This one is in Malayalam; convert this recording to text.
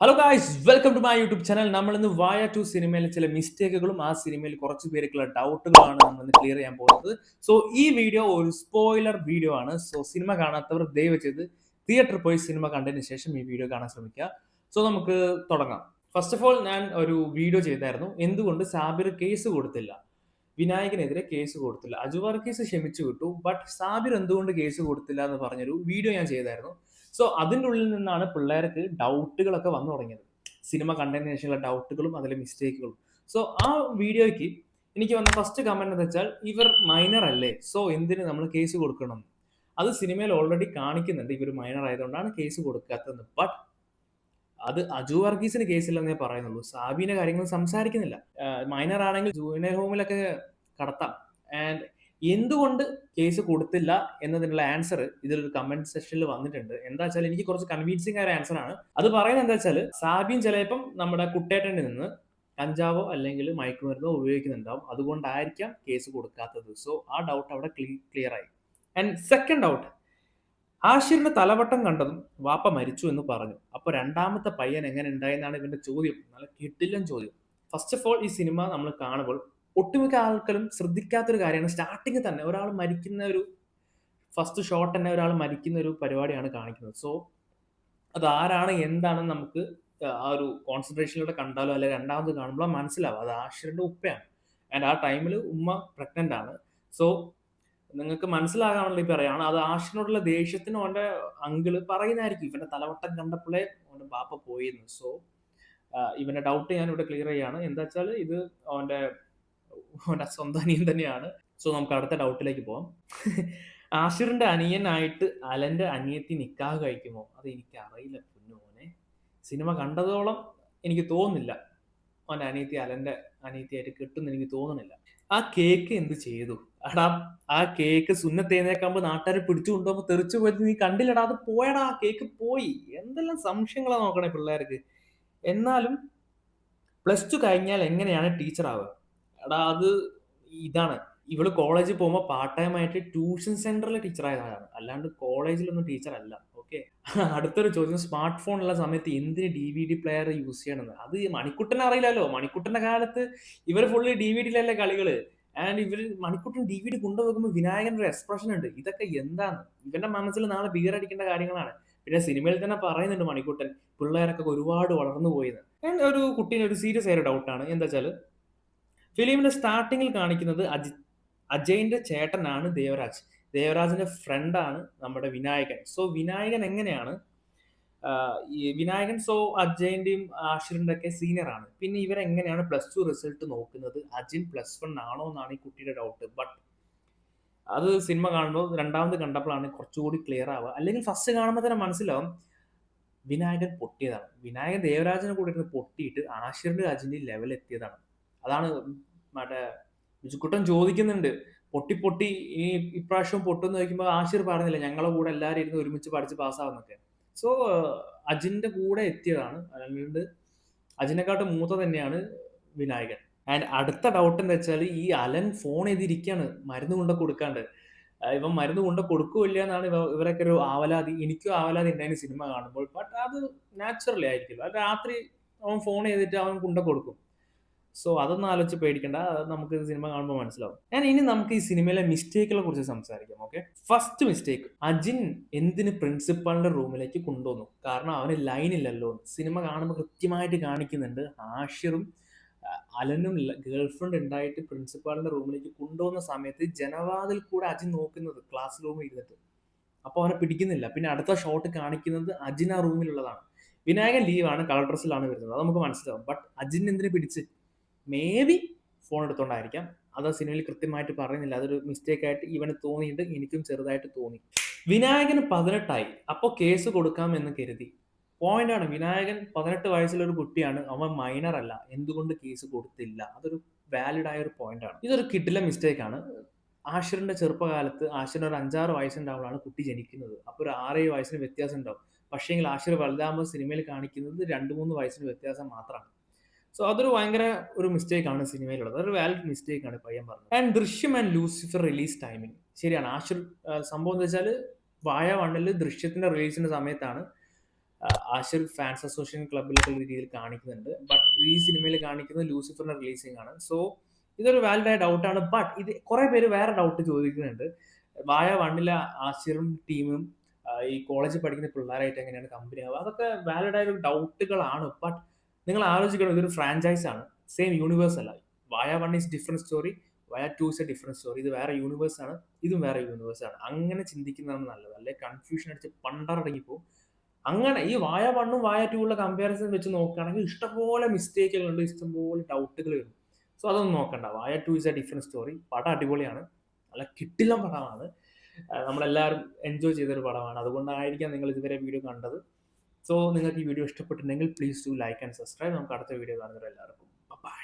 Hello guys, welcome to my YouTube channel. നമ്മൾ ഇന്ന് വായ ടു സിനിമയിലെ ചില മിസ്റ്റേക്കുകളും ആ സിനിമയിൽ കുറച്ച് പേർക്കുള്ള ഡൗട്ടുകളാണ് നമ്മൾ ഇന്ന് ക്ലിയർ ചെയ്യാൻ പോകുന്നത്. സോ ഈ വീഡിയോ ഒരു സ്പോയിലർ വീഡിയോ ആണ്. സോ സിനിമ കാണാത്തവർ ദയവ് ചെയ്ത് തിയേറ്ററിൽ പോയി സിനിമ കണ്ടതിന് ശേഷം ഈ വീഡിയോ കാണാൻ ശ്രമിക്കുക. സോ നമുക്ക് തുടങ്ങാം. ഫസ്റ്റ് ഓഫ് ഓൾ ഞാൻ ഒരു വീഡിയോ ചെയ്തായിരുന്നു, എന്തുകൊണ്ട് സാബിർ കേസ് കൊടുത്തില്ല, വിനായകനെതിരെ കേസ് കൊടുത്തില്ല. അജു വർഗീസ് ക്ഷമിച്ചു വിട്ടു, ബട്ട് സാബിർ എന്തുകൊണ്ട് കേസ് കൊടുത്തില്ല എന്ന് പറഞ്ഞൊരു വീഡിയോ ഞാൻ ചെയ്തായിരുന്നു. സോ അതിൻ്റെ ഉള്ളിൽ നിന്നാണ് പിള്ളേർക്ക് ഡൗട്ടുകളൊക്കെ വന്നു തുടങ്ങിയത്. സിനിമ കണ്ടതിന് ശേഷമുള്ള ഡൗട്ടുകളും അതിലെ മിസ്റ്റേക്കുകളും. സോ ആ വീഡിയോയ്ക്ക് എനിക്ക് വന്ന ഫസ്റ്റ് കമന്റ് എന്ന് വെച്ചാൽ, ഇവർ മൈനർ അല്ലേ, സോ എന്തിന് നമ്മൾ കേസ് കൊടുക്കണം? അത് സിനിമയിൽ ഓൾറെഡി കാണിക്കുന്നുണ്ട്, ഇവർ മൈനർ ആയതുകൊണ്ടാണ് കേസ് കൊടുക്കാത്തത്. ബട്ട് അത് അജു വർഗീസിന് കേസില്ലെന്നേ പറയുന്നുള്ളൂ. സാബിന്റെ കാര്യങ്ങൾ സംസാരിക്കുന്നില്ല. മൈനർ ആണെങ്കിൽ ജൂനിയർ ഹോമിലൊക്കെ കടത്താം. ആൻഡ് എന്തുകൊണ്ട് കേസ് കൊടുത്തില്ല എന്നതിനുള്ള ആൻസർ ഇതിലൊരു കമന്റ് സെക്ഷനിൽ വന്നിട്ടുണ്ട്. എന്താ വെച്ചാൽ എനിക്ക് കുറച്ച് കൺവിൻസിംഗ് ആയ ഒരു ആൻസർ ആണ്. അത് പറയുന്നത് എന്താ വെച്ചാൽ, സാബിൻ ചിലപ്പം നമ്മുടെ കുട്ടേട്ടനിൽ നിന്ന് കഞ്ചാവോ അല്ലെങ്കിൽ മയക്കുമരുന്നോ ഉപയോഗിക്കുന്നുണ്ടാവും, അതുകൊണ്ടായിരിക്കാം കേസ് കൊടുക്കാത്തത്. സോ ആ ഡൗട്ട് അവിടെ ക്ലിയർ ആയി. ആൻഡ് സെക്കൻഡ് ഡൗട്ട്, ആഷിറിന്റെ തലവട്ടം കണ്ടതും വാപ്പ മരിച്ചു എന്ന് പറഞ്ഞു. അപ്പൊ രണ്ടാമത്തെ പയ്യൻ എങ്ങനെ ഉണ്ടായെന്നാണ് ഇവന്റെ ചോദ്യം. നല്ല കിടിലൻ ചോദ്യം. ഫസ്റ്റ് ഓഫ് ഓൾ ഈ സിനിമ നമ്മൾ കാണുമ്പോൾ ഒട്ടുമിക്ക ആൾക്കാരും ശ്രദ്ധിക്കാത്തൊരു കാര്യമാണ്, സ്റ്റാർട്ടിങ് തന്നെ ഒരാൾ മരിക്കുന്ന ഒരു ഫസ്റ്റ് ഷോട്ട് തന്നെ ഒരാൾ മരിക്കുന്ന ഒരു പരിപാടിയാണ് കാണിക്കുന്നത്. സോ അത് ആരാണ് എന്താണെന്ന് നമുക്ക് ആ ഒരു കോൺസെൻട്രേഷനിലൂടെ കണ്ടാലോ അല്ലെങ്കിൽ രണ്ടാമത് കാണുമ്പോഴോ മനസ്സിലാവും. അത് ആഷിറിന്റെ ഉപ്പയാണ്. ആൻഡ് ആ ടൈമിൽ ഉമ്മ പ്രഗ്നന്റ് ആണ്. സോ നിങ്ങൾക്ക് മനസ്സിലാകാനുള്ള പറയാണ്, അത് ആഷിനോടുള്ള ദേഷ്യത്തിന് അവന്റെ അങ്കിള് പറയുന്നതായിരിക്കും, ഇവന്റെ തലവട്ടം കണ്ടപ്പോഴേ അവന്റെ ബാപ്പ പോയിരുന്നു. സോ ഇവന്റെ ഡൗട്ട് ഞാൻ ഇവിടെ ക്ലിയർ ചെയ്യാണ്. എന്താ വെച്ചാൽ ഇത് അവന്റെ അവന്റെ സ്വന്തം അനിയൻ തന്നെയാണ്. സോ നമുക്ക് അടുത്ത ഡൗട്ടിലേക്ക് പോവാം. ആഷിറിന്റെ അനിയനായിട്ട് അലന്റെ അനിയത്തി നിക്കാഹ് കഴിക്കുമോ? അത് എനിക്ക് അറിയില്ല പൊന്നുമോനെ. സിനിമ കണ്ടതോളം എനിക്ക് തോന്നുന്നില്ല അവന്റെ അനിയത്തി അലന്റെ അനിയത്തിയായിട്ട് കിട്ടുമെന്ന് എനിക്ക് തോന്നുന്നില്ല. ആ കേക്ക് എന്ത് ചെയ്തു? എടാ, ആ കേക്ക് സുന്നത്ത് എഴുന്നേക്കാകുമ്പോ നാട്ടുകാരെ പിടിച്ചു കൊണ്ടുപോകുമ്പോ തെറിച്ചു പോയത് നീ കണ്ടില്ലടാ, അത് പോയടാ, ആ കേക്ക് പോയി. എന്തെല്ലാം സംശയങ്ങളാ നോക്കണേ പിള്ളേർക്ക്. എന്നാലും പ്ലസ് ടു കഴിഞ്ഞാൽ എങ്ങനെയാണ് ടീച്ചർ ആവുക? എടാ അത് ഇതാണ്, ഇവള് കോളേജിൽ പോകുമ്പോൾ പാർട്ട് ടൈം ആയിട്ട് ട്യൂഷൻ സെന്ററിൽ ടീച്ചർ ആയതാണ്, അല്ലാണ്ട് കോളേജിലൊന്നും ടീച്ചർ അല്ല. ഓക്കെ. അടുത്തൊരു ചോദ്യം, സ്മാർട്ട് ഫോൺ ഉള്ള സമയത്ത് എന്തിന് DVD പ്ലെയർ യൂസ് ചെയ്യണമെന്ന്. അത് മണിക്കുട്ടനെ അറിയില്ലല്ലോ. മണിക്കുട്ടന്റെ കാലത്ത് ഇവർ ഫുള്ള് DVDയിലല്ലേ കളികള്. ആൻഡ് ഇവർ മണിക്കുട്ടൻ DVD കൊണ്ടുപോകുമ്പോൾ വിനായകന്റെ ഒരു എക്സ്പ്രഷൻ ഉണ്ട്. ഇതൊക്കെ എന്താണ്? ഇവന്റെ മനസ്സിൽ നാളെ ബിയർ അടിക്കേണ്ട കാര്യങ്ങളാണ്. പിന്നെ സിനിമയിൽ തന്നെ പറയുന്നുണ്ട് മണിക്കുട്ടൻ, പിള്ളേരൊക്കെ ഒരുപാട് വളർന്നു പോയിന്ന്. ആൻഡ് ഒരു കുട്ടീനെ ഒരു സീരിയസ് ആയ ഡൗട്ടാണ്. എന്താ വെച്ചാൽ, ഫിലിമിന്റെ സ്റ്റാർട്ടിങ്ങിൽ കാണിക്കുന്നത് അജയിന്റെ ചേട്ടനാണ് ദേവരാജ്. ദേവരാജിന്റെ ഫ്രണ്ടാണ് നമ്മുടെ വിനായകൻ. സോ വിനായകൻ എങ്ങനെയാണ് ഈ വിനായകൻ, സോ അജയന്റെയും ആഷിറിന്റെ ഒക്കെ സീനിയർ ആണ്. പിന്നെ ഇവരെങ്ങനെയാണ് പ്ലസ് ടു റിസൾട്ട് നോക്കുന്നത്? അജിൻ +1 ആണോ എന്നാണ് ഈ കുട്ടിയുടെ ഡൗട്ട്. ബട്ട് അത് സിനിമ കാണുമ്പോൾ രണ്ടാമത് കണ്ടപ്പോഴാണ് കുറച്ചുകൂടി ക്ലിയർ ആവുക. അല്ലെങ്കിൽ ഫസ്റ്റ് കാണുമ്പോൾ തന്നെ മനസ്സിലാവും വിനായകൻ പൊട്ടിയതാണ്. വിനായകൻ ദേവരാജനെ കൂടെ ഇരുന്ന് പൊട്ടിയിട്ട് ആഷിറിന്റെ അജിന്റെയും ലെവൽ എത്തിയതാണ്. അതാണ് മറ്റേ ബിജുക്കുട്ടൻ ചോദിക്കുന്നുണ്ട്, പൊട്ടി പൊട്ടി ഈ ഇപ്രാവശ്യം പൊട്ടുമെന്ന് ചോദിക്കുമ്പോൾ ആഷിർ പറഞ്ഞില്ല, ഞങ്ങളെ കൂടെ എല്ലാവരും ഇരുന്ന് ഒരുമിച്ച് പഠിച്ച് പാസ്സാവുന്നൊക്കെ. സോ അജിന്റെ കൂടെ എത്തിയതാണ്. അല്ലാണ്ട് അജിനെക്കാട്ടും മൂത്ത തന്നെയാണ് വിനായകൻ. ആൻഡ് അടുത്ത ഡൗട്ട് എന്താ വെച്ചാൽ, ഈ അലൻ ഫോൺ ചെയ്തിരിക്കുകയാണ് മരുന്ന് കൊണ്ട് കൊടുക്കാണ്ട്. ഇവൻ മരുന്ന് കൊണ്ട് കൊടുക്കൂല്ല എന്നാണ് ഇവരൊക്കെ ഒരു ആവലാതി. എനിക്കും ആവലാതി ഉണ്ടായിരുന്നു സിനിമ കാണുമ്പോൾ. ബട്ട് അത് നാച്ചുറലി ആയിരിക്കുമല്ലോ. അത് രാത്രി അവൻ ഫോൺ ചെയ്തിട്ട് അവൻ കൊണ്ട് കൊടുക്കും. സോ അതൊന്നും ആലോചിച്ച് പേടിക്കണ്ട. അത് നമുക്ക് സിനിമ കാണുമ്പോൾ മനസ്സിലാവും. ഇനി നമുക്ക് ഈ സിനിമയിലെ മിസ്റ്റേക്കുകളെ കുറിച്ച് സംസാരിക്കാം. ഓക്കെ. ഫസ്റ്റ് മിസ്റ്റേക്ക്, അജിൻ എന്തിന് പ്രിൻസിപ്പാളിന്റെ റൂമിലേക്ക് കൊണ്ടുവന്നു? കാരണം അവന് ലൈൻ ഇല്ലല്ലോ. സിനിമ കാണുമ്പോൾ കൃത്യമായിട്ട് കാണിക്കുന്നുണ്ട്, ആഷിറും അലനും ഗേൾഫ്രണ്ട് ഉണ്ടായിട്ട് പ്രിൻസിപ്പാളിന്റെ റൂമിലേക്ക് കൊണ്ടുപോകുന്ന സമയത്ത് ജനവാതിൽ കൂടെ അജിൻ നോക്കുന്നത്, ക്ലാസ് റൂമിൽ ഇരുന്നിട്ട്. അപ്പൊ അവനെ പിടിക്കുന്നില്ല. പിന്നെ അടുത്ത ഷോട്ട് കാണിക്കുന്നത് അജിൻ ആ റൂമിലുള്ളതാണ്. വിനായകൻ ലീവാണ്, കളർ ഡ്രസ്സിലാണ് വരുന്നത്, അത് നമുക്ക് മനസ്സിലാവും. ബട്ട് അജിൻ എന്തിനെ പിടിച്ച്? മേ ബി ഫോൺ എടുത്തോണ്ടായിരിക്കാം. അത് സിനിമയിൽ കൃത്യമായിട്ട് പറയുന്നില്ല. അതൊരു മിസ്റ്റേക്ക് ആയിട്ട് ഇവന് തോന്നിയിട്ട് എനിക്കും ചെറുതായിട്ട് തോന്നി. വിനായകന് 18 അപ്പൊ കേസ് കൊടുക്കാം എന്ന് കരുതി. പോയിന്റാണ്, വിനായകൻ 18 വയസ്സുള്ള ഒരു കുട്ടിയാണ്, അവൻ മൈനർ അല്ല, എന്തുകൊണ്ട് കേസ് കൊടുത്തില്ല? അതൊരു വാലിഡ് ആയ ഒരു പോയിന്റാണ്. ഇതൊരു കിടിലൻ മിസ്റ്റേക്ക് ആണ്. ആഷിറിന്റെ ചെറുപ്പകാലത്ത് ആഷിറിന് ഒരു 5-6 വയസ്സുണ്ടാവുമ്പോഴാണ് കുട്ടി ജനിക്കുന്നത്. അപ്പൊ ഒരു 6-7 വയസ്സിന് വ്യത്യാസം ഉണ്ടാവും. പക്ഷേങ്കിൽ ആഷിർ വലുതാകുമ്പോൾ സിനിമയിൽ കാണിക്കുന്നത് 2-3 വയസ്സിന് വ്യത്യാസം മാത്രമാണ്. സോ അതൊരു ഭയങ്കര ഒരു മിസ്റ്റേക്ക് ആണ് സിനിമയിലുള്ളത്. അതൊരു വാലിഡ് മിസ്റ്റേക്ക് ആണ് പയ്യൻ പറഞ്ഞത്. ആൻഡ് ദൃശ്യം ആൻഡ് ലൂസിഫർ റിലീസ് ടൈമിംഗ് ശരിയാണ്. ആഷിർ സംഭവം എന്താ വെച്ചാൽ, വായ 1 ദൃശ്യത്തിന്റെ റിലീസിന്റെ സമയത്താണ് ആഷിർ ഫാൻസ് അസോസിയേഷൻ ക്ലബിലൊക്കെ ഉള്ള രീതിയിൽ കാണിക്കുന്നുണ്ട്. ബട്ട് ഈ സിനിമയിൽ കാണിക്കുന്നത് ലൂസിഫറിന്റെ റിലീസിംഗ് ആണ്. സോ ഇതൊരു വാലിഡ് ആയ ഡൗട്ടാണ്. ബട്ട് ഇത് കുറെ പേര് വേറെ ഡൗട്ട് ചോദിക്കുന്നുണ്ട്. വായ 1 ആഷിറും ടീമും ഈ കോളേജിൽ പഠിക്കുന്ന പിള്ളേരായിട്ട് എങ്ങനെയാണ് കമ്പനി ആവുക? അതൊക്കെ വാലിഡ് ആയ ഡൗട്ടുകളാണ്. ബട്ട് നിങ്ങൾ ആലോചിക്കണം, ഇതൊരു ഫ്രാഞ്ചൈസ് ആണ്, സെയിം യൂണിവേഴ്സ് അല്ല. വായ 1 ഈസ് ഡിഫറെന്റ് സ്റ്റോറി, വായ 2 ഇസ് എ ഡിഫറെന്റ് സ്റ്റോറി. ഇത് വേറെ യൂണിവേഴ്സ് ആണ്, ഇതും വേറെ യൂണിവേഴ്സ് ആണ്. അങ്ങനെ ചിന്തിക്കുന്നതാണ് നല്ലത്. അല്ലെ കൺഫ്യൂഷൻ അടിച്ച് പണ്ടറടങ്ങിപ്പോവും. അങ്ങനെ ഈ വായ 1ഉം വായ 2 ഉള്ള കമ്പാരിസൺ വെച്ച് നോക്കുകയാണെങ്കിൽ ഇഷ്ടംപോലെ മിസ്റ്റേക്കുകളുണ്ട്, ഇഷ്ടംപോലെ ഡൗട്ടുകൾ വരും. സോ അതൊന്നും നോക്കണ്ട. വായ 2 ഇസ് എ ഡിഫറെന്റ് സ്റ്റോറി. പടം അടിപൊളിയാണ്, നല്ല കിടിലൻ പടമാണ്. നമ്മളെല്ലാവരും എൻജോയ് ചെയ്തൊരു പടമാണ്. അതുകൊണ്ടായിരിക്കാം നിങ്ങൾ ഇതുവരെ വീഡിയോ കണ്ടത്. സോ നിങ്ങൾക്ക് ഈ വീഡിയോ ഇഷ്ടപ്പെട്ടിട്ടുണ്ടെങ്കിൽ please do like and subscribe. നമുക്ക് അടുത്ത വീഡിയോ കാണുന്നവരെല്ലാവർക്കും ബൈ.